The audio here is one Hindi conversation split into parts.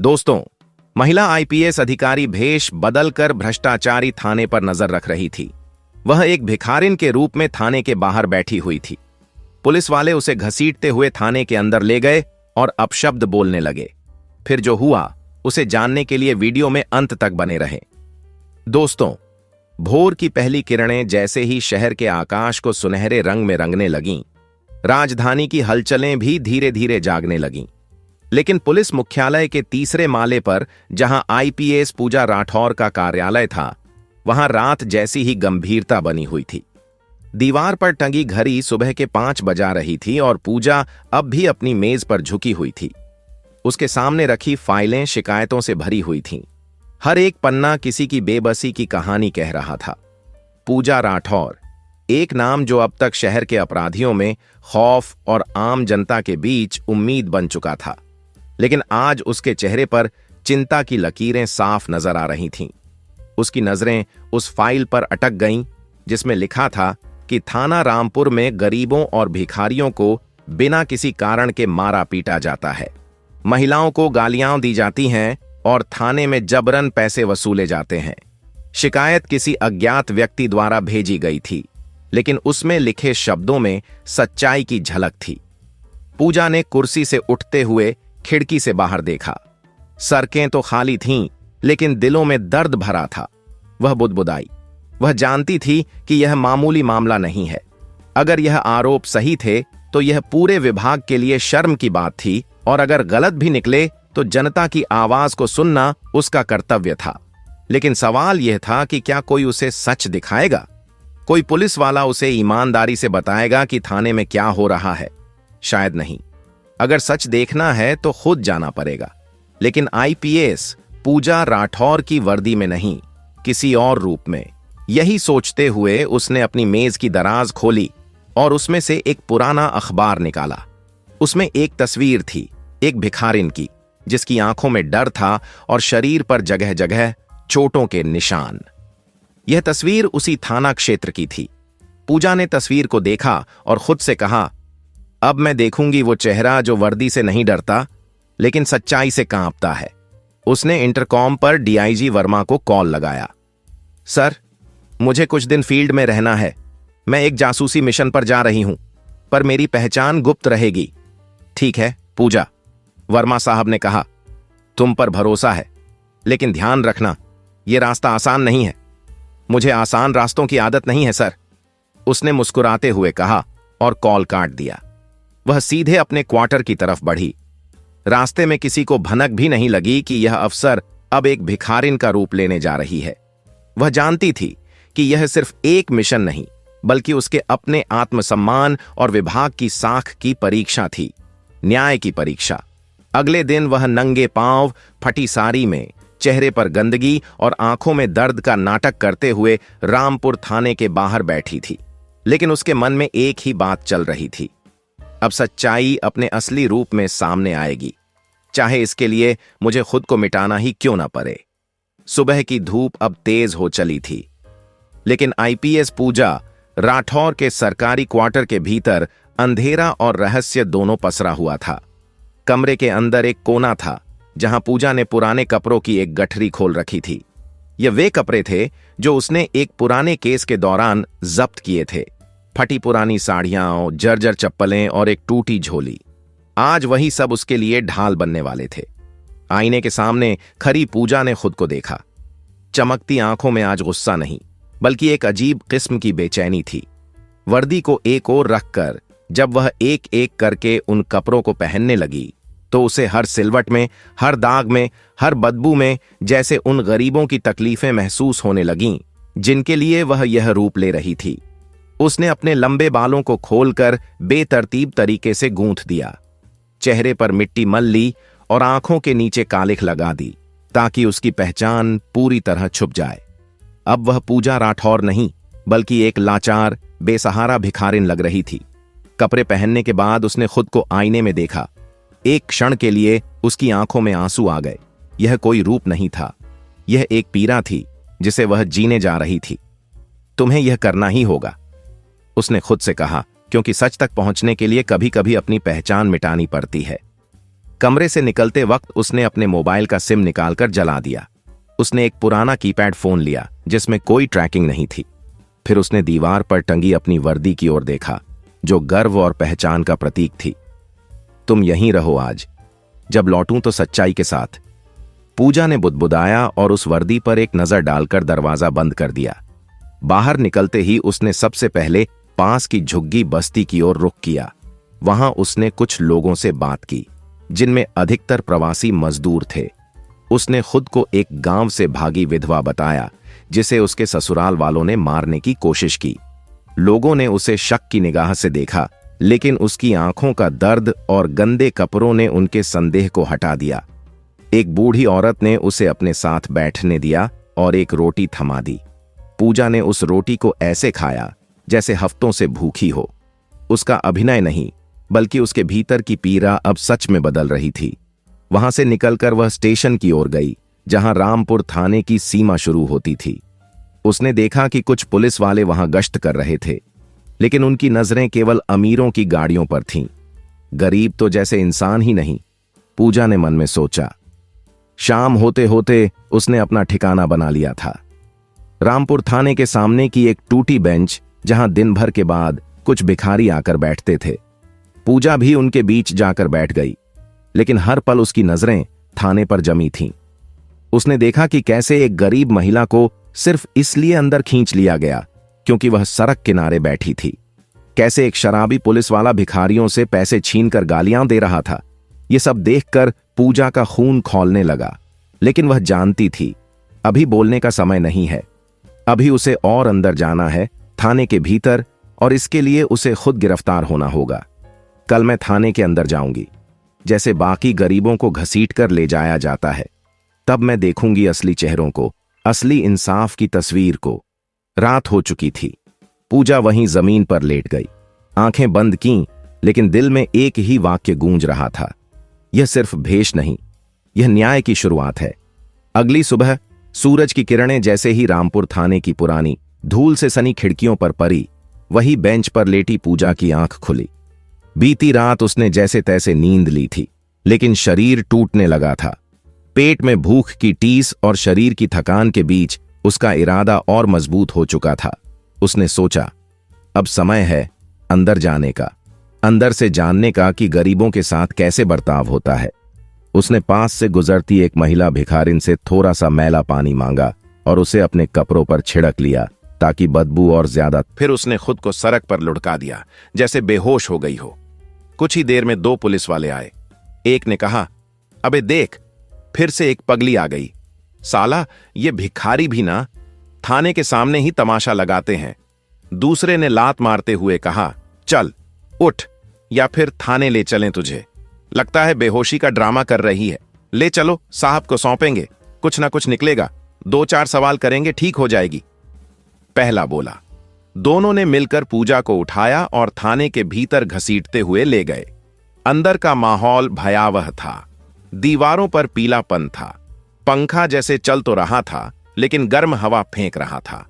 दोस्तों, महिला आईपीएस अधिकारी भेष बदलकर भ्रष्टाचारी थाने पर नजर रख रही थी। वह एक भिखारिन के रूप में थाने के बाहर बैठी हुई थी। पुलिस वाले उसे घसीटते हुए थाने के अंदर ले गए और अपशब्द बोलने लगे। फिर जो हुआ उसे जानने के लिए वीडियो में अंत तक बने रहे। दोस्तों, भोर की पहली किरणें जैसे ही शहर के आकाश को सुनहरे रंग में रंगने लगीं, राजधानी की हलचलें भी धीरे धीरे जागने लगीं। लेकिन पुलिस मुख्यालय के तीसरे माले पर, जहां आईपीएस पूजा राठौर का कार्यालय था, वहां रात जैसी ही गंभीरता बनी हुई थी। दीवार पर टंगी घड़ी सुबह के 5 बजा रही थी और पूजा अब भी अपनी मेज पर झुकी हुई थी। उसके सामने रखी फाइलें शिकायतों से भरी हुई थीं। हर एक पन्ना किसी की बेबसी की कहानी कह रहा था। पूजा राठौर, एक नाम जो अब तक शहर के अपराधियों में खौफ और आम जनता के बीच उम्मीद बन चुका था। लेकिन आज उसके चेहरे पर चिंता की लकीरें साफ नजर आ रही थीं। उसकी नजरें उस फाइल पर अटक गईं जिसमें लिखा था कि थाना रामपुर में गरीबों और भिखारियों को बिना किसी कारण के मारा पीटा जाता है। महिलाओं को गालियां दी जाती हैं और थाने में जबरन पैसे वसूले जाते हैं। शिकायत किसी अज्ञात व्यक्ति द्वारा भेजी गई थी, लेकिन उसमें लिखे शब्दों में सच्चाई की झलक थी। पूजा ने कुर्सी से उठते हुए खिड़की से बाहर देखा। सड़कें तो खाली थीं, लेकिन दिलों में दर्द भरा था। वह बुदबुदाई। वह जानती थी कि यह मामूली मामला नहीं है। अगर यह आरोप सही थे तो यह पूरे विभाग के लिए शर्म की बात थी, और अगर गलत भी निकले तो जनता की आवाज को सुनना उसका कर्तव्य था। लेकिन सवाल यह था कि क्या कोई उसे सच दिखाएगा? कोई पुलिस वाला उसे ईमानदारी से बताएगा कि थाने में क्या हो रहा है? शायद नहीं। अगर सच देखना है तो खुद जाना पड़ेगा। लेकिन आईपीएस पूजा राठौर की वर्दी में नहीं, किसी और रूप में। यही सोचते हुए उसने अपनी मेज की दराज खोली और उसमें से एक पुराना अखबार निकाला। उसमें एक तस्वीर थी, एक भिखारिन की, जिसकी आंखों में डर था और शरीर पर जगह जगह चोटों के निशान। यह तस्वीर उसी थाना क्षेत्र की थी। पूजा ने तस्वीर को देखा और खुद से कहा, अब मैं देखूंगी वो चेहरा जो वर्दी से नहीं डरता लेकिन सच्चाई से कांपता है। उसने इंटरकॉम पर डीआईजी वर्मा को कॉल लगाया। सर, मुझे कुछ दिन फील्ड में रहना है। मैं एक जासूसी मिशन पर जा रही हूं, पर मेरी पहचान गुप्त रहेगी। ठीक है पूजा, वर्मा साहब ने कहा, तुम पर भरोसा है, लेकिन ध्यान रखना यह रास्ता आसान नहीं है। मुझे आसान रास्तों की आदत नहीं है सर, उसने मुस्कुराते हुए कहा और कॉल काट दिया। वह सीधे अपने क्वार्टर की तरफ बढ़ी। रास्ते में किसी को भनक भी नहीं लगी कि यह अफसर अब एक भिखारिन का रूप लेने जा रही है। वह जानती थी कि यह सिर्फ एक मिशन नहीं, बल्कि उसके अपने आत्मसम्मान और विभाग की साख की परीक्षा थी, न्याय की परीक्षा। अगले दिन वह नंगे पांव, फटी साड़ी में, चेहरे पर गंदगी और आंखों में दर्द का नाटक करते हुए रामपुर थाने के बाहर बैठी थी। लेकिन उसके मन में एक ही बात चल रही थी, अब सच्चाई अपने असली रूप में सामने आएगी, चाहे इसके लिए मुझे खुद को मिटाना ही क्यों ना पड़े। सुबह की धूप अब तेज हो चली थी, लेकिन आईपीएस पूजा राठौर के सरकारी क्वार्टर के भीतर अंधेरा और रहस्य दोनों पसरा हुआ था। कमरे के अंदर एक कोना था जहां पूजा ने पुराने कपड़ों की एक गठरी खोल रखी थी। ये वे कपड़े थे जो उसने एक पुराने केस के दौरान जब्त किए थे। फटी पुरानी साड़ियां, जर्जर चप्पलें और एक टूटी झोली। आज वही सब उसके लिए ढाल बनने वाले थे। आईने के सामने खड़ी पूजा ने खुद को देखा। चमकती आंखों में आज गुस्सा नहीं, बल्कि एक अजीब किस्म की बेचैनी थी। वर्दी को एक ओर रखकर जब वह एक एक करके उन कपड़ों को पहनने लगी, तो उसे हर सिलवट में, हर दाग में, हर बदबू में जैसे उन गरीबों की तकलीफें महसूस होने लगीं जिनके लिए वह यह रूप ले रही थी। उसने अपने लंबे बालों को खोलकर बेतरतीब तरीके से गूंथ दिया, चेहरे पर मिट्टी मल ली और आंखों के नीचे कालिख लगा दी, ताकि उसकी पहचान पूरी तरह छुप जाए। अब वह पूजा राठौर नहीं, बल्कि एक लाचार, बेसहारा भिखारिन लग रही थी। कपड़े पहनने के बाद उसने खुद को आईने में देखा। एक क्षण के लिए उसकी आंखों में आंसू आ गए। यह कोई रूप नहीं था, यह एक पीड़ा थी जिसे वह जीने जा रही थी। तुम्हें यह करना ही होगा, उसने खुद से कहा, क्योंकि सच तक पहुंचने के लिए कभी कभी अपनी पहचान मिटानी पड़ती है। कमरे से निकलते वक्त उसने अपने मोबाइल का सिम निकालकर जला दिया। उसने एक पुराना कीपैड फोन लिया जिसमें कोई ट्रैकिंग नहीं थी। फिर उसने दीवार पर टंगी अपनी वर्दी की ओर देखा, जो गर्व और पहचान का प्रतीक थी। तुम यहीं रहो आज, जब लौटूं तो सच्चाई के साथ। पूजा ने बुदबुदाया और उस वर्दी पर एक नजर डालकर दरवाजा बंद कर दिया। बाहर निकलते ही उसने सबसे पहले पास की झुग्गी बस्ती की ओर रुख किया। वहां उसने कुछ लोगों से बात की, जिनमें अधिकतर प्रवासी मजदूर थे। उसने खुद को एक गांव से भागी विधवा बताया, जिसे उसके ससुराल वालों ने मारने की कोशिश की। लोगों ने उसे शक की निगाह से देखा, लेकिन उसकी आंखों का दर्द और गंदे कपड़ों ने उनके संदेह को हटा दिया। एक बूढ़ी औरत ने उसे अपने साथ बैठने दिया और एक रोटी थमा दी। पूजा ने उस रोटी को ऐसे खाया जैसे हफ्तों से भूखी हो। उसका अभिनय नहीं, बल्कि उसके भीतर की पीड़ा अब सच में बदल रही थी। वहां से निकलकर वह स्टेशन की ओर गई, जहां रामपुर थाने की सीमा शुरू होती थी। उसने देखा कि कुछ पुलिस वाले वहां गश्त कर रहे थे, लेकिन उनकी नजरें केवल अमीरों की गाड़ियों पर थीं। गरीब तो जैसे इंसान ही नहीं, पूजा ने मन में सोचा। शाम होते होते उसने अपना ठिकाना बना लिया था। रामपुर थाने के सामने की एक टूटी बेंच, जहां दिन भर के बाद कुछ भिखारी आकर बैठते थे। पूजा भी उनके बीच जाकर बैठ गई, लेकिन हर पल उसकी नजरें थाने पर जमी थीं। उसने देखा कि कैसे एक गरीब महिला को सिर्फ इसलिए अंदर खींच लिया गया क्योंकि वह सड़क किनारे बैठी थी। कैसे एक शराबी पुलिस वाला भिखारियों से पैसे छीनकर गालियां दे रहा था। ये सब देखकर पूजा का खून खौलने लगा, लेकिन वह जानती थी अभी बोलने का समय नहीं है। अभी उसे और अंदर जाना है, थाने के भीतर, और इसके लिए उसे खुद गिरफ्तार होना होगा। कल मैं थाने के अंदर जाऊंगी, जैसे बाकी गरीबों को घसीटकर ले जाया जाता है। तब मैं देखूंगी असली चेहरों को, असली इंसाफ की तस्वीर को। रात हो चुकी थी। पूजा वहीं जमीन पर लेट गई, आंखें बंद कीं, लेकिन दिल में एक ही वाक्य गूंज रहा था, यह सिर्फ भेष नहीं, यह न्याय की शुरुआत है। अगली सुबह सूरज की किरणें जैसे ही रामपुर थाने की पुरानी धूल से सनी खिड़कियों पर पड़ी, वही बेंच पर लेटी पूजा की आंख खुली। बीती रात उसने जैसे तैसे नींद ली थी, लेकिन शरीर टूटने लगा था। पेट में भूख की टीस और शरीर की थकान के बीच उसका इरादा और मजबूत हो चुका था। उसने सोचा, अब समय है अंदर जाने का, अंदर से जानने का कि गरीबों के साथ कैसे बर्ताव होता है। उसने पास से गुजरती एक महिला भिखारिन से थोड़ा सा मैला पानी मांगा और उसे अपने कपड़ों पर छिड़क लिया ताकि बदबू और ज्यादा। फिर उसने खुद को सड़क पर लुढ़का दिया, जैसे बेहोश हो गई हो। कुछ ही देर में दो पुलिस वाले आए। एक ने कहा, अबे देख, फिर से एक पगली आ गई। साला, ये भिखारी भी ना थाने के सामने ही तमाशा लगाते हैं। दूसरे ने लात मारते हुए कहा, चल उठ, या फिर थाने ले चलें तुझे। लगता है बेहोशी का ड्रामा कर रही है। ले चलो, साहब को सौंपेंगे, कुछ ना कुछ निकलेगा, 2-4 सवाल करेंगे, ठीक हो जाएगी। पहला बोला। दोनों ने मिलकर पूजा को उठाया और थाने के भीतर घसीटते हुए ले गए। अंदर का माहौल भयावह था। दीवारों पर पीलापन था। पंखा जैसे चल तो रहा था, लेकिन गर्म हवा फेंक रहा था।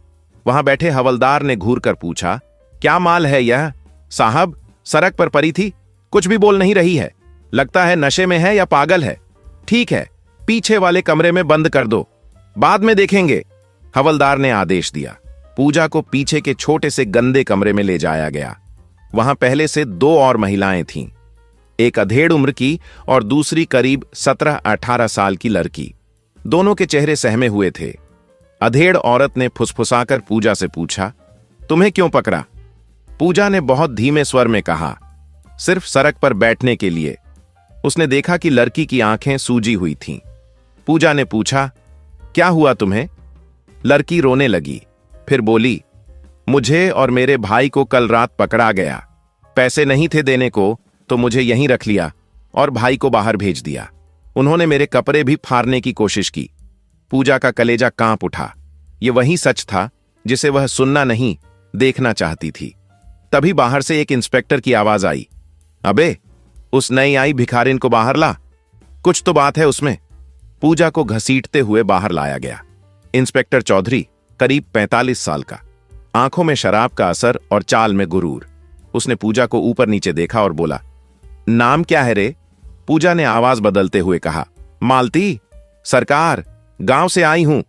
वहां बैठे हवलदार ने घूरकर पूछा, क्या माल है यह? साहब, सड़क पर पड़ी थी, कुछ भी बोल नहीं रही है। लगता है नशे में है या पागल है। ठीक है, पीछे वाले कमरे में बंद कर दो, बाद में देखेंगे, हवलदार ने आदेश दिया। पूजा को पीछे के छोटे से गंदे कमरे में ले जाया गया। वहां पहले से 2 और महिलाएं थीं, एक अधेड़ उम्र की और दूसरी करीब 17-18 साल की लड़की। दोनों के चेहरे सहमे हुए थे। अधेड़ औरत ने फुसफुसाकर पूजा से पूछा, तुम्हें क्यों पकड़ा? पूजा ने बहुत धीमे स्वर में कहा, सिर्फ सड़क पर बैठने के लिए। उसने देखा कि लड़की की आंखें सूजी हुई थीं। पूजा ने पूछा, क्या हुआ तुम्हें? लड़की रोने लगी, फिर बोली, मुझे और मेरे भाई को कल रात पकड़ा गया। पैसे नहीं थे देने को, तो मुझे यहीं रख लिया और भाई को बाहर भेज दिया। उन्होंने मेरे कपड़े भी फाड़ने की कोशिश की। पूजा का कलेजा कांप उठा। यह वही सच था जिसे वह सुनना नहीं, देखना चाहती थी। तभी बाहर से एक इंस्पेक्टर की आवाज आई, अबे, उस नई आई भिखारिन को बाहर ला, कुछ तो बात है उसमें। पूजा को घसीटते हुए बाहर लाया गया। इंस्पेक्टर चौधरी, करीब 45 साल का, आंखों में शराब का असर और चाल में गुरूर। उसने पूजा को ऊपर नीचे देखा और बोला, नाम क्या है रे? पूजा ने आवाज बदलते हुए कहा, मालती, सरकार, गांव से आई हूं।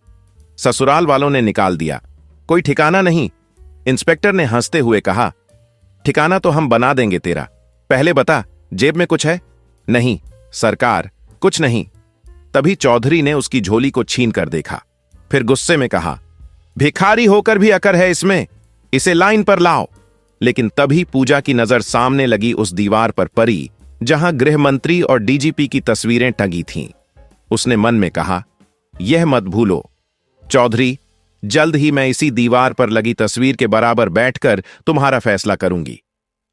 ससुराल वालों ने निकाल दिया, कोई ठिकाना नहीं। इंस्पेक्टर ने हंसते हुए कहा, ठिकाना तो हम बना देंगे तेरा, पहले बता, जेब में कुछ है? नहीं सरकार, कुछ नहीं। तभी चौधरी ने उसकी झोली को छीन कर देखा, फिर गुस्से में कहा, भिखारी होकर भी अकड़ है इसमें, इसे लाइन पर लाओ। लेकिन तभी पूजा की नजर सामने लगी उस दीवार पर पड़ी जहां गृह मंत्री और डीजीपी की तस्वीरें टंगी थीं। उसने मन में कहा, यह मत भूलो चौधरी, जल्द ही मैं इसी दीवार पर लगी तस्वीर के बराबर बैठकर तुम्हारा फैसला करूंगी।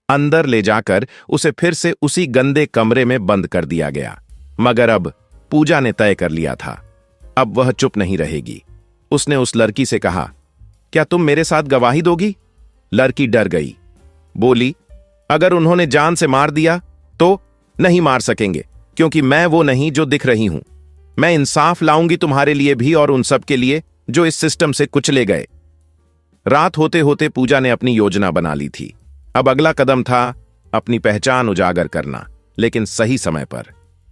अंदर ले जाकर उसे फिर से उसी गंदे कमरे में बंद कर दिया गया। मगर अब पूजा ने तय कर लिया था, अब वह चुप नहीं रहेगी। उसने उस लड़की से कहा, क्या तुम मेरे साथ गवाही दोगी? लड़की डर गई, बोली, अगर उन्होंने जान से मार दिया तो? नहीं मार सकेंगे, क्योंकि मैं वो नहीं जो दिख रही हूं। मैं इंसाफ लाऊंगी तुम्हारे लिए भी और उन सब के लिए जो इस सिस्टम से कुचले गए। रात होते होते पूजा ने अपनी योजना बना ली थी। अब अगला कदम था अपनी पहचान उजागर करना, लेकिन सही समय पर।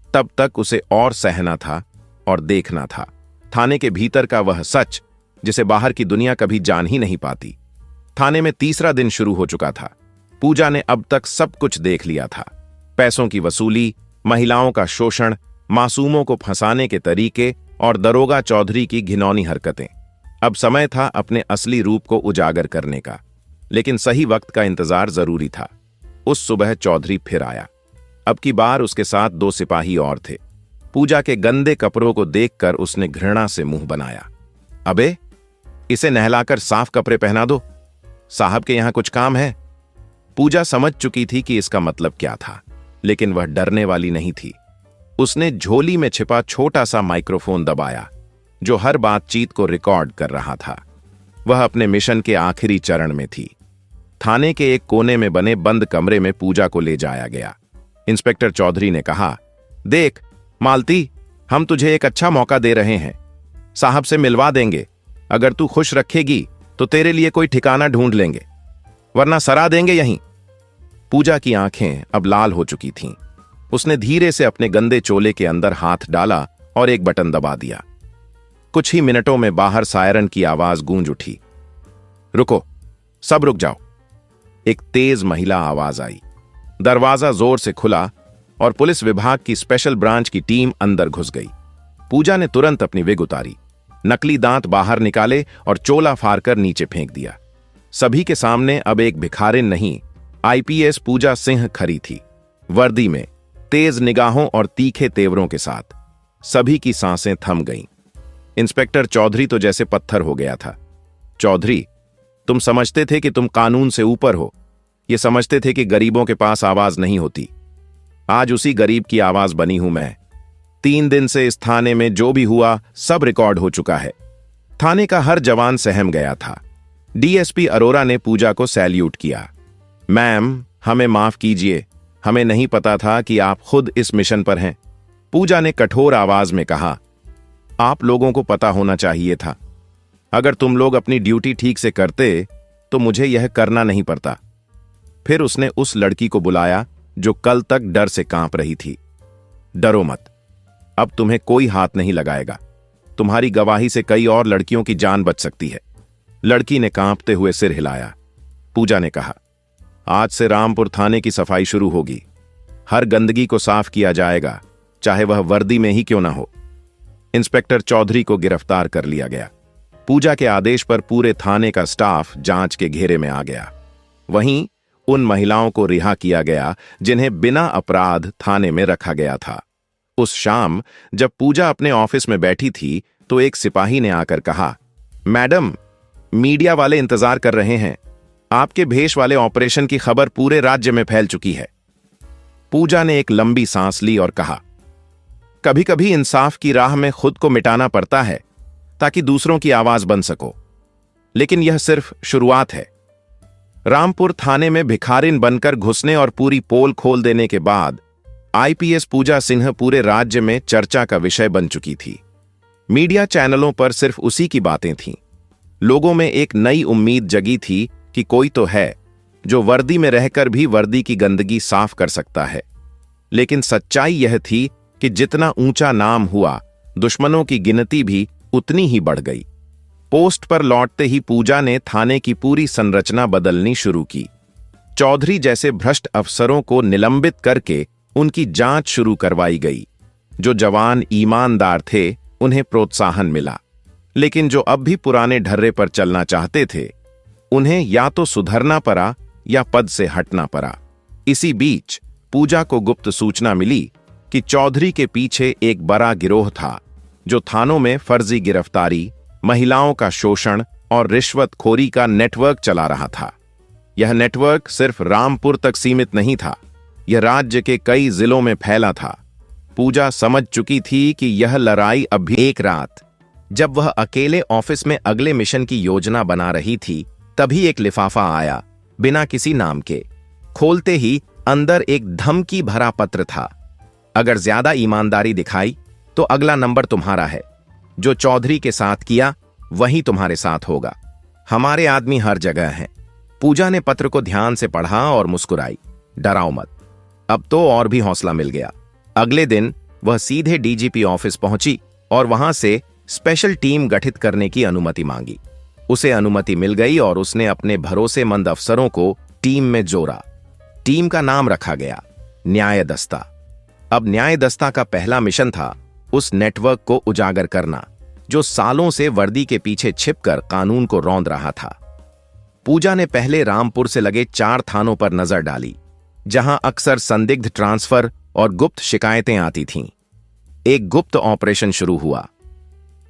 तब तक उसे और सहना था और देखना था थाने के भीतर का वह सच जिसे बाहर की दुनिया कभी जान ही नहीं पाती। थाने में तीसरा दिन शुरू हो चुका था। पूजा ने अब तक सब कुछ देख लिया था, पैसों की वसूली, महिलाओं का शोषण, मासूमों को फंसाने के तरीके और दरोगा चौधरी की घिनौनी हरकतें। अब समय था अपने असली रूप को उजागर करने का, लेकिन सही वक्त का इंतजार जरूरी था। उस सुबह चौधरी फिर आया। अब की बार उसके साथ 2 सिपाही और थे। पूजा के गंदे कपड़ों को देखकर उसने घृणा से मुंह बनाया, अबे, इसे नहलाकर साफ कपड़े पहना दो, साहब के यहां कुछ काम है। पूजा समझ चुकी थी कि इसका मतलब क्या था, लेकिन वह डरने वाली नहीं थी। उसने झोली में छिपा छोटा सा माइक्रोफोन दबाया जो हर बातचीत को रिकॉर्ड कर रहा था। वह अपने मिशन के आखिरी चरण में थी। थाने के एक कोने में बने बंद कमरे में पूजा को ले जाया गया। इंस्पेक्टर चौधरी ने कहा, देख मालती, हम तुझे एक अच्छा मौका दे रहे हैं, साहब से मिलवा देंगे। अगर तू खुश रखेगी तो तेरे लिए कोई ठिकाना ढूंढ लेंगे, वरना सरा देंगे यहीं। पूजा की आंखें अब लाल हो चुकी थीं। उसने धीरे से अपने गंदे चोले के अंदर हाथ डाला और एक बटन दबा दिया। कुछ ही मिनटों में बाहर सायरन की आवाज गूंज उठी। रुको, सब रुक जाओ। एक तेज महिला आवाज आई। दरवाजा जोर से खुला और पुलिस विभाग की स्पेशल ब्रांच की टीम अंदर घुस गई। पूजा ने तुरंत अपनी विग उतारी, नकली दांत बाहर निकाले और चोला फाड़कर नीचे फेंक दिया। सभी के सामने अब एक भिखारिन नहीं, आईपीएस पूजा सिंह खड़ी थी, वर्दी में, तेज निगाहों और तीखे तेवरों के साथ। सभी की सांसें थम गईं। इंस्पेक्टर चौधरी तो जैसे पत्थर हो गया था। चौधरी, तुम समझते थे कि तुम कानून से ऊपर हो, ये समझते थे कि गरीबों के पास आवाज नहीं होती। आज उसी गरीब की आवाज बनी हूं मैं। 3 दिन से इस थाने में जो भी हुआ सब रिकॉर्ड हो चुका है। थाने का हर जवान सहम गया था। डीएसपी अरोरा ने पूजा को सैल्यूट किया। मैम, हमें माफ कीजिए, हमें नहीं पता था कि आप खुद इस मिशन पर हैं। पूजा ने कठोर आवाज में कहा, आप लोगों को पता होना चाहिए था। अगर तुम लोग अपनी ड्यूटी ठीक से करते तो मुझे यह करना नहीं पड़ता। फिर उसने उस लड़की को बुलाया जो कल तक डर से कांप रही थी। डरो मत, अब तुम्हें कोई हाथ नहीं लगाएगा। तुम्हारी गवाही से कई और लड़कियों की जान बच सकती है। लड़की ने कांपते हुए सिर हिलाया। पूजा ने कहा, आज से रामपुर थाने की सफाई शुरू होगी। हर गंदगी को साफ किया जाएगा, चाहे वह वर्दी में ही क्यों ना हो। इंस्पेक्टर चौधरी को गिरफ्तार कर लिया गया। पूजा के आदेश पर पूरे थाने का स्टाफ जांच के घेरे में आ गया। वहीं उन महिलाओं को रिहा किया गया जिन्हें बिना अपराध थाने में रखा गया था। उस शाम जब पूजा अपने ऑफिस में बैठी थी तो एक सिपाही ने आकर कहा, मैडम, मीडिया वाले इंतजार कर रहे हैं। आपके भेष वाले ऑपरेशन की खबर पूरे राज्य में फैल चुकी है। पूजा ने एक लंबी सांस ली और कहा, कभी कभी इंसाफ की राह में खुद को मिटाना पड़ता है ताकि दूसरों की आवाज बन सको, लेकिन यह सिर्फ शुरुआत है। रामपुर थाने में भिखारिन बनकर घुसने और पूरी पोल खोल देने के बाद आईपीएस पूजा सिंह पूरे राज्य में चर्चा का विषय बन चुकी थी। मीडिया चैनलों पर सिर्फ उसी की बातें थीं। लोगों में एक नई उम्मीद जगी थी कि कोई तो है जो वर्दी में रहकर भी वर्दी की गंदगी साफ कर सकता है। लेकिन सच्चाई यह थी कि जितना ऊंचा नाम हुआ, दुश्मनों की गिनती भी उतनी ही बढ़ गई। पोस्ट पर लौटते ही पूजा ने थाने की पूरी संरचना बदलनी शुरू की। चौधरी जैसे भ्रष्ट अफसरों को निलंबित करके उनकी जांच शुरू करवाई गई। जो जवान ईमानदार थे उन्हें प्रोत्साहन मिला, लेकिन जो अब भी पुराने ढर्रे पर चलना चाहते थे उन्हें या तो सुधरना पड़ा या पद से हटना पड़ा। इसी बीच पूजा को गुप्त सूचना मिली कि चौधरी के पीछे एक बड़ा गिरोह था जो थानों में फर्जी गिरफ्तारी, महिलाओं का शोषण और रिश्वतखोरी का नेटवर्क चला रहा था। यह नेटवर्क सिर्फ रामपुर तक सीमित नहीं था, यह राज्य के कई जिलों में फैला था। पूजा समझ चुकी थी कि यह लड़ाई अब भी। एक रात जब वह अकेले ऑफिस में अगले मिशन की योजना बना रही थी, तभी एक लिफाफा आया, बिना किसी नाम के। खोलते ही अंदर एक धमकी भरा पत्र था। अगर ज्यादा ईमानदारी दिखाई तो अगला नंबर तुम्हारा है। जो चौधरी के साथ किया वही तुम्हारे साथ होगा। हमारे आदमी हर जगह हैं। पूजा ने पत्र को ध्यान से पढ़ा और मुस्कुराई। डराओ मत। अब तो और भी हौसला मिल गया। अगले दिन वह सीधे डीजीपी ऑफिस पहुंची और वहां से स्पेशल टीम गठित करने की अनुमति मांगी। उसे अनुमति मिल गई और उसने अपने भरोसेमंद अफसरों को टीम में जोड़ा। टीम का नाम रखा गया न्याय दस्ता। अब न्याय दस्ता का पहला मिशन था उस नेटवर्क को उजागर करना जो सालों से वर्दी के पीछे छिपकर कानून को रौंद रहा था। पूजा ने पहले रामपुर से लगे 4 थानों पर नजर डाली, जहां अक्सर संदिग्ध ट्रांसफर और गुप्त शिकायतें आती थीं। एक गुप्त ऑपरेशन शुरू हुआ।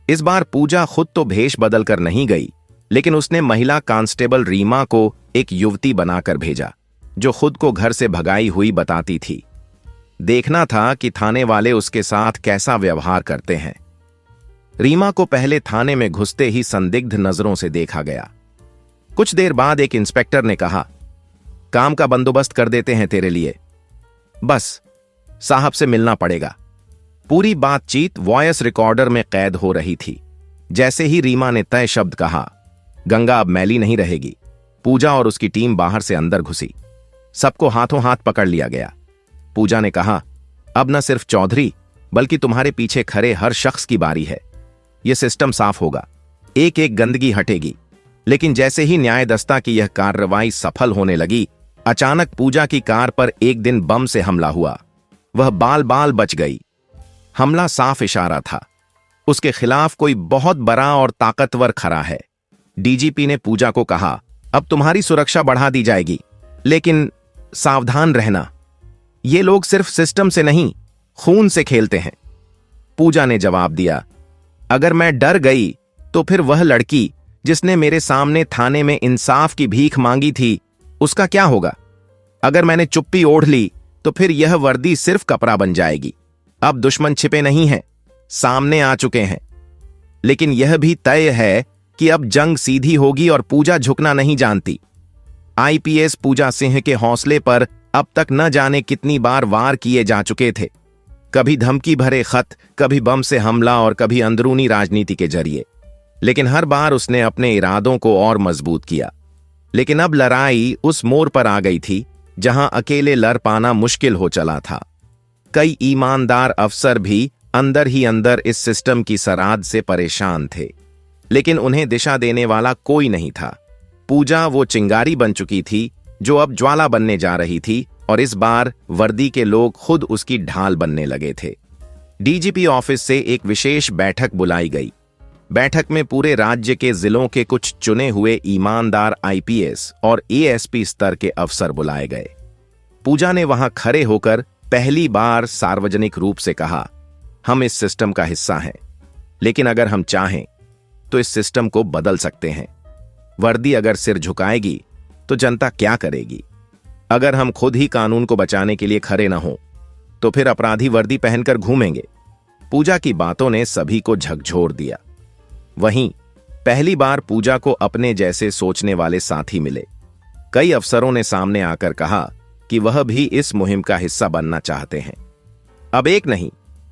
इस बार पूजा खुद तो भेष बदलकर नहीं गई, लेकिन उसने महिला कांस्टेबल रीमा को एक युवती बनाकर भेजा जो खुद को घर से भगाई हुई बताती थी। देखना था कि थाने वाले उसके साथ कैसा व्यवहार करते हैं। रीमा को पहले थाने में घुसते ही संदिग्ध नजरों से देखा गया। कुछ देर बाद एक इंस्पेक्टर ने कहा, काम का बंदोबस्त कर देते हैं तेरे लिए, बस साहब से मिलना पड़ेगा। पूरी बातचीत वॉयस रिकॉर्डर में कैद हो रही थी। जैसे ही रीमा ने तय शब्द कहा, गंगा अब मैली नहीं रहेगी, पूजा और उसकी टीम बाहर से अंदर घुसी। सबको हाथों हाथ पकड़ लिया गया। पूजा ने कहा, अब न सिर्फ चौधरी बल्कि तुम्हारे पीछे खड़े हर शख्स की बारी है। यह सिस्टम साफ होगा, एक एक गंदगी हटेगी। लेकिन जैसे ही न्याय दस्ता की यह कार्रवाई सफल होने लगी, अचानक पूजा की कार पर एक दिन बम से हमला हुआ। वह बाल बाल बच गई। हमला साफ इशारा था, उसके खिलाफ कोई बहुत बड़ा और ताकतवर खड़ा है। डीजीपी ने पूजा को कहा, अब तुम्हारी सुरक्षा बढ़ा दी जाएगी, लेकिन सावधान रहना, ये लोग सिर्फ सिस्टम से नहीं, खून से खेलते हैं। पूजा ने जवाब दिया, अगर मैं डर गई तो फिर वह लड़की जिसने मेरे सामने थाने में इंसाफ की भीख मांगी थी, उसका क्या होगा? अगर मैंने चुप्पी ओढ़ ली तो फिर यह वर्दी सिर्फ कपड़ा बन जाएगी। अब दुश्मन छिपे नहीं हैं, सामने आ चुके हैं। लेकिन यह भी तय है कि अब जंग सीधी होगी और पूजा झुकना नहीं जानती। आईपीएस पूजा सिंह के हौसले पर अब तक न जाने कितनी बार वार किए जा चुके थे। कभी धमकी भरे खत, कभी बम से हमला और कभी अंदरूनी राजनीति के जरिए। लेकिन हर बार उसने अपने इरादों को और मजबूत किया। लेकिन अब लड़ाई उस मोड़ पर आ गई थी जहां अकेले लड़ पाना मुश्किल हो चला था। कई ईमानदार अफसर भी अंदर ही अंदर इस सिस्टम की सराद से परेशान थे, लेकिन उन्हें दिशा देने वाला कोई नहीं था। पूजा वो चिंगारी बन चुकी थी जो अब ज्वाला बनने जा रही थी, और इस बार वर्दी के लोग खुद उसकी ढाल बनने लगे थे। डीजीपी ऑफिस से एक विशेष बैठक बुलाई गई। बैठक में पूरे राज्य के जिलों के कुछ चुने हुए ईमानदार आईपीएस और एएसपी स्तर के अफसर बुलाए गए। पूजा ने वहां खड़े होकर पहली बार सार्वजनिक रूप से कहा, हम इस सिस्टम का हिस्सा हैं, लेकिन अगर हम चाहें तो इस सिस्टम को बदल सकते हैं। वर्दी अगर सिर झुकाएगी तो जनता क्या करेगी? अगर हम खुद ही कानून को बचाने के लिए खड़े न हों तो फिर अपराधी वर्दी पहनकर घूमेंगे। पूजा की बातों ने सभी को झकझोर दिया। वहीं पहली बार पूजा को अपने जैसे सोचने वाले साथी मिले। कई अफसरों ने सामने आकर कहा कि वह भी इस मुहिम का हिस्सा बनना चाहते हैं। अब एक नहीं,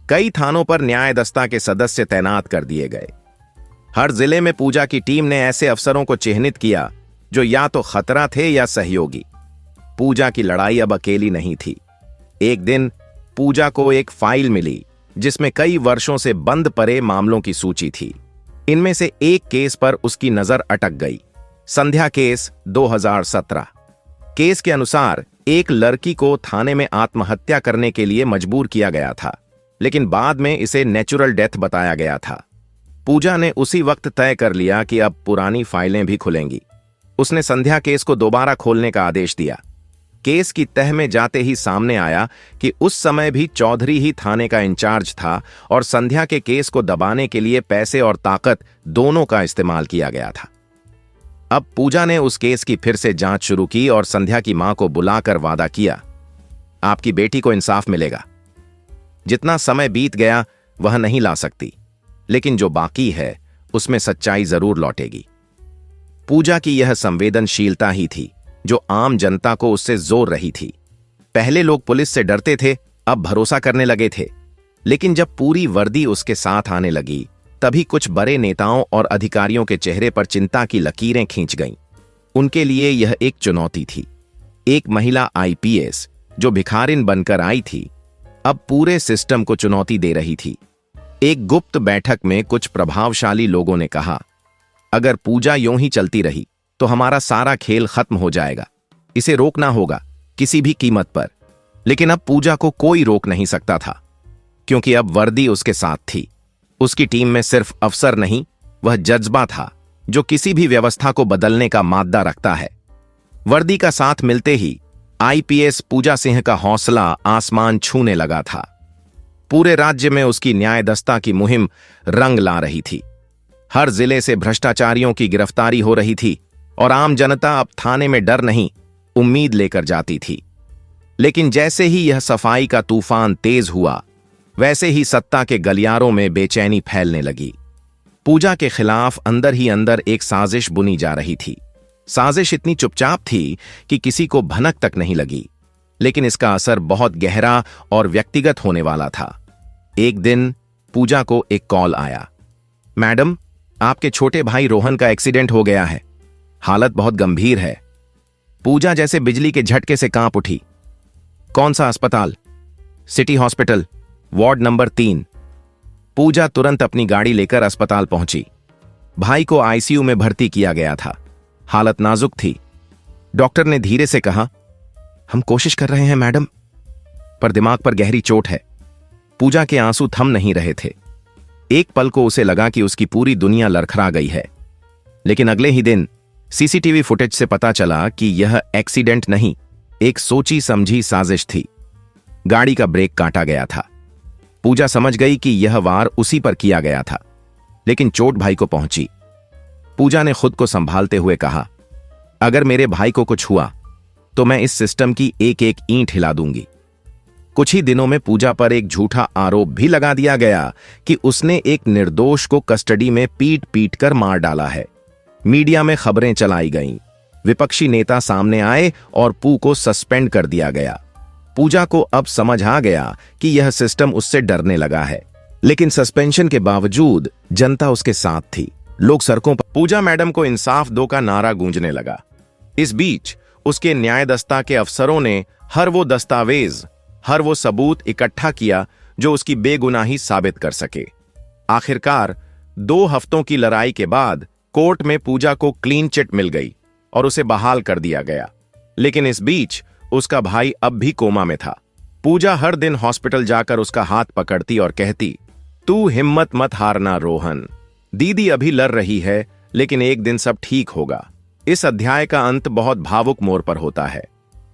कई थानों पर न्याय दस्ता के सदस्य तैनात कर दिए गए। हर जिले में पूजा की टीम ने ऐसे अफसरों को चिन्हित किया जो या तो खतरा थे या सहयोगी। पूजा की लड़ाई अब अकेली नहीं थी। एक दिन पूजा को एक फाइल मिली जिसमें कई वर्षों से बंद पड़े मामलों की सूची थी। इनमें से एक केस पर उसकी नजर अटक गई। संध्या केस 2017। केस के अनुसार एक लड़की को थाने में आत्महत्या करने के लिए मजबूर किया गया था, लेकिन बाद में इसे नेचुरल डेथ बताया गया था। पूजा ने उसी वक्त तय कर लिया कि अब पुरानी फाइलें भी खुलेंगी। उसने संध्या केस को दोबारा खोलने का आदेश दिया। केस की तह में जाते ही सामने आया कि उस समय भी चौधरी ही थाने का इंचार्ज था और संध्या के केस को दबाने के लिए पैसे और ताकत दोनों का इस्तेमाल किया गया था। अब पूजा ने उस केस की फिर से जांच शुरू की और संध्या की मां को बुलाकर वादा किया, आपकी बेटी को इंसाफ मिलेगा। जितना समय बीत गया वह नहीं ला सकती, लेकिन जो बाकी है उसमें सच्चाई जरूर लौटेगी। पूजा की यह संवेदनशीलता ही थी जो आम जनता को उससे जोर रही थी। पहले लोग पुलिस से डरते थे, अब भरोसा करने लगे थे, लेकिन जब पूरी वर्दी उसके साथ आने लगी तभी कुछ बड़े नेताओं और अधिकारियों के चेहरे पर चिंता की लकीरें खींच गईं। उनके लिए यह एक चुनौती थी। एक महिला आईपीएस जो भिखारिन बनकर आई थी, अब पूरे सिस्टम को चुनौती दे रही थी। एक गुप्त बैठक में कुछ प्रभावशाली लोगों ने कहा, अगर पूजा यूं ही चलती रही तो हमारा सारा खेल खत्म हो जाएगा। इसे रोकना होगा किसी भी कीमत पर। लेकिन अब पूजा को कोई रोक नहीं सकता था, क्योंकि अब वर्दी उसके साथ थी। उसकी टीम में सिर्फ अफसर नहीं, वह जज्बा था जो किसी भी व्यवस्था को बदलने का मादा रखता है। वर्दी का साथ मिलते ही आईपीएस पूजा सिंह का हौसला आसमान छूने लगा था। पूरे राज्य में उसकी न्यायदस्ता की मुहिम रंग ला रही थी। हर जिले से भ्रष्टाचारियों की गिरफ्तारी हो रही थी और आम जनता अब थाने में डर नहीं, उम्मीद लेकर जाती थी। लेकिन जैसे ही यह सफाई का तूफान तेज हुआ, वैसे ही सत्ता के गलियारों में बेचैनी फैलने लगी। पूजा के खिलाफ अंदर ही अंदर एक साजिश बुनी जा रही थी। साजिश इतनी चुपचाप थी कि किसी को भनक तक नहीं लगी, लेकिन इसका असर बहुत गहरा और व्यक्तिगत होने वाला था। एक दिन पूजा को एक कॉल आया, मैडम, आपके छोटे भाई रोहन का एक्सीडेंट हो गया है, हालत बहुत गंभीर है। पूजा जैसे बिजली के झटके से कांप उठी। कौन सा अस्पताल? City hospital, ward number 3। पूजा तुरंत अपनी गाड़ी लेकर अस्पताल पहुंची। भाई को आईसीयू में भर्ती किया गया था। हालत नाजुक थी। डॉक्टर ने धीरे से कहा, हम कोशिश कर रहे हैं मैडम, पर दिमाग पर गहरी चोट है। पूजा के आंसू थम नहीं रहे थे। एक पल को उसे लगा कि उसकी पूरी दुनिया लड़खड़ा गई है। लेकिन अगले ही दिन सीसीटीवी फुटेज से पता चला कि यह एक्सीडेंट नहीं, एक सोची समझी साजिश थी। गाड़ी का ब्रेक काटा गया था। पूजा समझ गई कि यह वार उसी पर किया गया था, लेकिन चोट भाई को पहुंची। पूजा ने खुद को संभालते हुए कहा, अगर मेरे भाई को कुछ हुआ तो मैं इस सिस्टम की एक एक ईंट हिला दूंगी। कुछ ही दिनों में पूजा पर एक झूठा आरोप भी लगा दिया गया कि उसने एक निर्दोष को कस्टडी में पीट पीट कर मार डाला है। मीडिया में खबरें चलाई गईं। विपक्षी नेता सामने आए और पू को सस्पेंड कर दिया गया। पूजा को अब समझ आ गया कि यह सिस्टम उससे डरने लगा है, लेकिन सस्पेंशन के बावजूद जनता उसके साथ थी। लोग सड़कों पर पूजा मैडम को इंसाफ दो का नारा गूंजने लगा। इस बीच उसके न्यायदस्ता के अफसरों ने हर वो दस्तावेज, हर वो सबूत इकट्ठा किया जो उसकी बेगुनाही साबित कर सके। आखिरकार 2 हफ्तों की लड़ाई के बाद कोर्ट में पूजा को क्लीन चिट मिल गई और उसे बहाल कर दिया गया। लेकिन इस बीच उसका भाई अब भी कोमा में था। पूजा हर दिन हॉस्पिटल जाकर उसका हाथ पकड़ती और कहती, तू हिम्मत मत हारना रोहन, दीदी अभी लड़ रही है, लेकिन एक दिन सब ठीक होगा। इस अध्याय का अंत बहुत भावुक मोड़ पर होता है।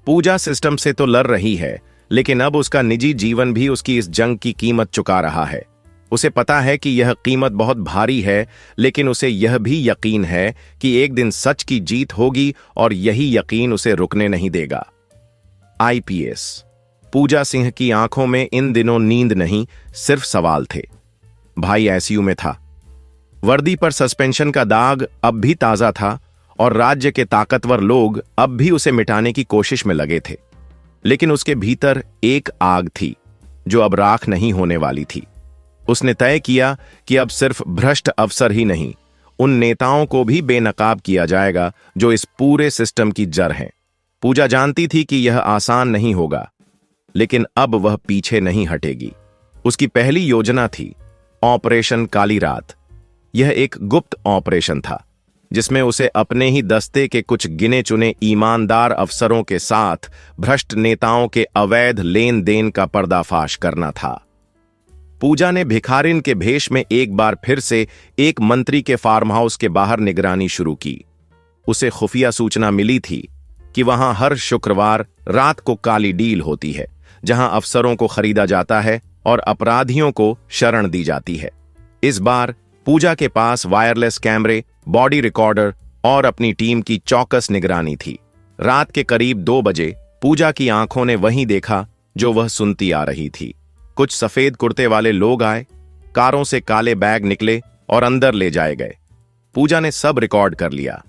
पूजा सिस्टम से तो लड़ रही है, लेकिन अब उसका निजी जीवन भी उसकी इस जंग की कीमत चुका रहा है। उसे पता है कि यह कीमत बहुत भारी है, लेकिन उसे यह भी यकीन है कि एक दिन सच की जीत होगी और यही यकीन उसे रुकने नहीं देगा। आईपीएस पूजा सिंह की आंखों में इन दिनों नींद नहीं, सिर्फ सवाल थे। भाई आईसीयू में था, वर्दी पर सस्पेंशन का दाग अब भी ताजा था और राज्य के ताकतवर लोग अब भी उसे मिटाने की कोशिश में लगे थे। लेकिन उसके भीतर एक आग थी जो अब राख नहीं होने वाली थी। उसने तय किया कि अब सिर्फ भ्रष्ट अफसर ही नहीं, उन नेताओं को भी बेनकाब किया जाएगा जो इस पूरे सिस्टम की जड़ हैं। पूजा जानती थी कि यह आसान नहीं होगा, लेकिन अब वह पीछे नहीं हटेगी। उसकी पहली योजना थी ऑपरेशन काली रात। यह एक गुप्त ऑपरेशन था जिसमें उसे अपने ही दस्ते के कुछ गिने चुने ईमानदार अफसरों के साथ भ्रष्ट नेताओं के अवैध लेन देन का पर्दाफाश करना था। पूजा ने भिखारिन के भेष में एक बार फिर से एक मंत्री के फार्म हाउस के बाहर निगरानी शुरू की। उसे खुफिया सूचना मिली थी कि वहां हर शुक्रवार रात को काली डील होती है, जहां अफसरों को खरीदा जाता है और अपराधियों को शरण दी जाती है। इस बार पूजा के पास वायरलेस कैमरे, बॉडी रिकॉर्डर और अपनी टीम की चौकस निगरानी थी। रात के करीब 2 बजे पूजा की आंखों ने वही देखा जो वह सुनती आ रही थी। कुछ सफेद कुर्ते वाले लोग आए, कारों से काले बैग निकले और अंदर ले जाए गए। पूजा ने सब रिकॉर्ड कर लिया।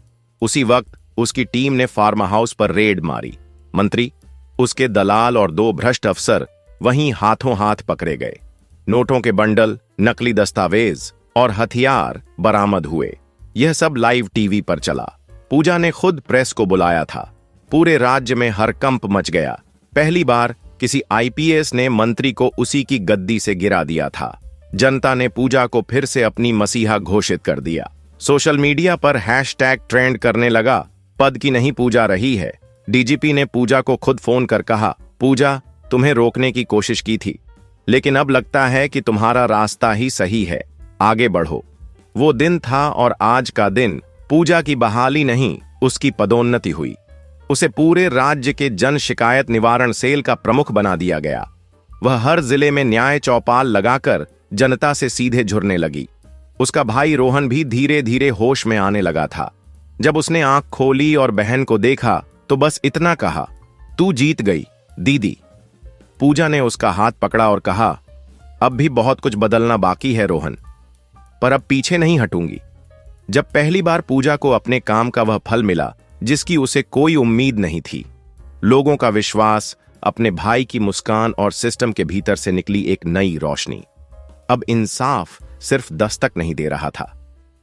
उसी वक्त उसकी टीम ने फार्म हाउस पर रेड मारी। मंत्री, उसके दलाल और 2 भ्रष्ट अफसर वहीं हाथों हाथ पकड़े गए। नोटों के बंडल, नकली दस्तावेज और हथियार बरामद हुए। यह सब लाइव टीवी पर चला। पूजा ने खुद प्रेस को बुलाया था। पूरे राज्य में हड़कंप मच गया। पहली बार किसी आईपीएस ने मंत्री को उसी की गद्दी से गिरा दिया था। जनता ने पूजा को फिर से अपनी मसीहा घोषित कर दिया। सोशल मीडिया पर हैशटैग ट्रेंड करने लगा, पद की नहीं पूजा रही है। डीजीपी ने पूजा को खुद फोन कर कहा, पूजा, तुम्हें रोकने की कोशिश की थी, लेकिन अब लगता है कि तुम्हारा रास्ता ही सही है, आगे बढ़ो। वो दिन था और आज का दिन पूजा की बहाली नहीं, उसकी पदोन्नति हुई। उसे पूरे राज्य के जन शिकायत निवारण सेल का प्रमुख बना दिया गया। वह हर जिले में न्याय चौपाल लगाकर जनता से सीधे जुड़ने लगी। उसका भाई रोहन भी धीरे धीरे होश में आने लगा था। जब उसने आंख खोली और बहन को देखा तो बस इतना कहा, तू जीत गई दीदी। पूजा ने उसका हाथ पकड़ा और कहा, अब भी बहुत कुछ बदलना बाकी है रोहन, पर अब पीछे नहीं हटूंगी। जब पहली बार पूजा को अपने काम का वह फल मिला जिसकी उसे कोई उम्मीद नहीं थी, लोगों का विश्वास, अपने भाई की मुस्कान और सिस्टम के भीतर से निकली एक नई रोशनी। अब इंसाफ सिर्फ दस्तक नहीं दे रहा था,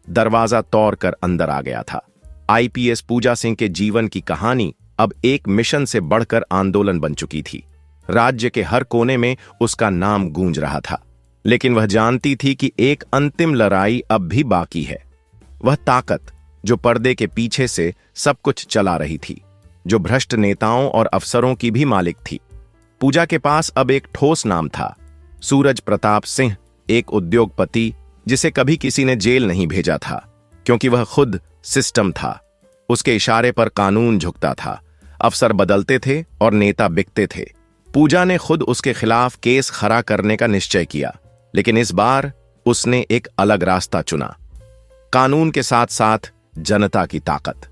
दरवाजा तोड़कर अंदर आ गया था। आईपीएस पूजा सिंह के जीवन की कहानी अब एक मिशन से बढ़कर आंदोलन बन चुकी थी। राज्य के हर कोने में उसका नाम गूंज रहा था, लेकिन वह जानती थी कि एक अंतिम लड़ाई अब भी बाकी है। वह ताकत जो पर्दे के पीछे से सब कुछ चला रही थी, जो भ्रष्ट नेताओं और अफसरों की भी मालिक थी। पूजा के पास अब एक ठोस नाम था, सूरज प्रताप सिंह, एक उद्योगपति जिसे कभी किसी ने जेल नहीं भेजा था, क्योंकि वह खुद सिस्टम था। उसके इशारे पर कानून झुकता था, अफसर बदलते थे और नेता बिकते थे। पूजा ने खुद उसके खिलाफ केस खड़ा करने का निश्चय किया, लेकिन इस बार उसने एक अलग रास्ता चुना, कानून के साथ साथ जनता की ताकत।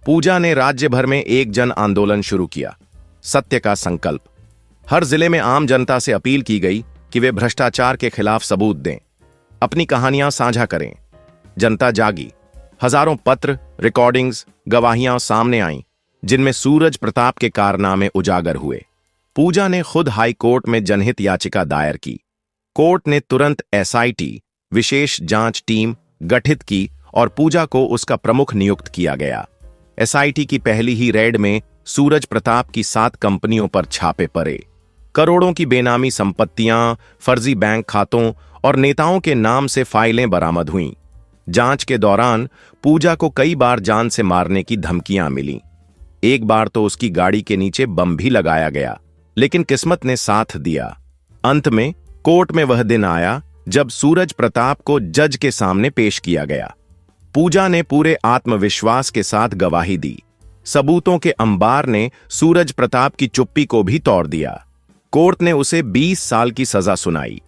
पूजा ने राज्य भर में एक जन आंदोलन शुरू किया, सत्य का संकल्प। हर जिले में आम जनता से अपील की गई कि वे भ्रष्टाचार के खिलाफ सबूत दें, अपनी कहानियां साझा करें। जनता जागी, हजारों पत्र, रिकॉर्डिंग्स, गवाहियां सामने आईं, जिनमें सूरज प्रताप के कारनामे उजागर हुए। पूजा ने खुद हाई कोर्ट में जनहित याचिका दायर की। कोर्ट ने तुरंत एसआईटी, विशेष जांच टीम गठित की और पूजा को उसका प्रमुख नियुक्त किया गया। एसआईटी की पहली ही रेड में सूरज प्रताप की 7 कंपनियों पर छापे पड़े। करोड़ों की बेनामी संपत्तियां, फर्जी बैंक खातों और नेताओं के नाम से फाइलें बरामद हुईं। जांच के दौरान पूजा को कई बार जान से मारने की धमकियां मिलीं। एक बार तो उसकी गाड़ी के नीचे बम भी लगाया गया, लेकिन किस्मत ने साथ दिया। अंत में कोर्ट में वह दिन आया जब सूरज प्रताप को जज के सामने पेश किया गया। पूजा ने पूरे आत्मविश्वास के साथ गवाही दी। सबूतों के अंबार ने सूरज प्रताप की चुप्पी को भी तोड़ दिया। कोर्ट ने उसे 20 साल की सजा सुनाई।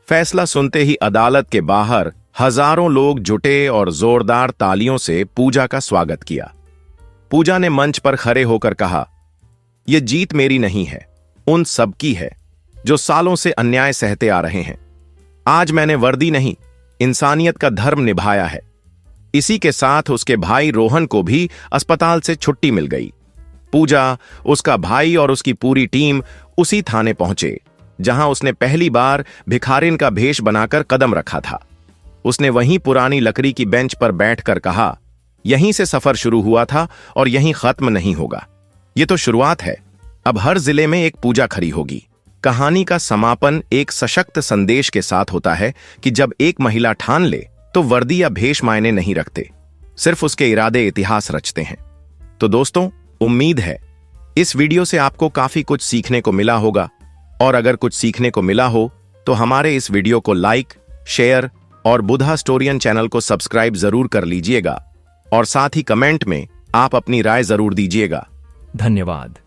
फैसला सुनते ही अदालत के बाहर हजारों लोग जुटे और जोरदार तालियों से पूजा का स्वागत किया। पूजा ने मंच पर खड़े होकर कहा, यह जीत मेरी नहीं है, उन सबकी है जो सालों से अन्याय सहते आ रहे हैं। आज मैंने वर्दी नहीं, इंसानियत का धर्म निभाया है। इसी के साथ उसके भाई रोहन को भी अस्पताल से छुट्टी मिल गई। पूजा, उसका भाई और उसकी पूरी टीम उसी थाने पहुंचे जहां उसने पहली बार भिखारिन का भेष बनाकर कदम रखा था। उसने वहीं पुरानी लकड़ी की बेंच पर बैठकर कहा, यहीं से सफर शुरू हुआ था और यहीं खत्म नहीं होगा। ये तो शुरुआत है, अब हर जिले में एक पूजा खड़ी होगी। कहानी का समापन एक सशक्त संदेश के साथ होता है कि जब एक महिला ठान ले तो वर्दी या भेष मायने नहीं रखते, सिर्फ उसके इरादे इतिहास रचते हैं। तो दोस्तों, उम्मीद है इस वीडियो से आपको काफी कुछ सीखने को मिला होगा, और अगर कुछ सीखने को मिला हो तो हमारे इस वीडियो को लाइक, शेयर और बुधा स्टोरियन चैनल को सब्सक्राइब जरूर कर लीजिएगा, और साथ ही कमेंट में आप अपनी राय जरूर दीजिएगा। धन्यवाद।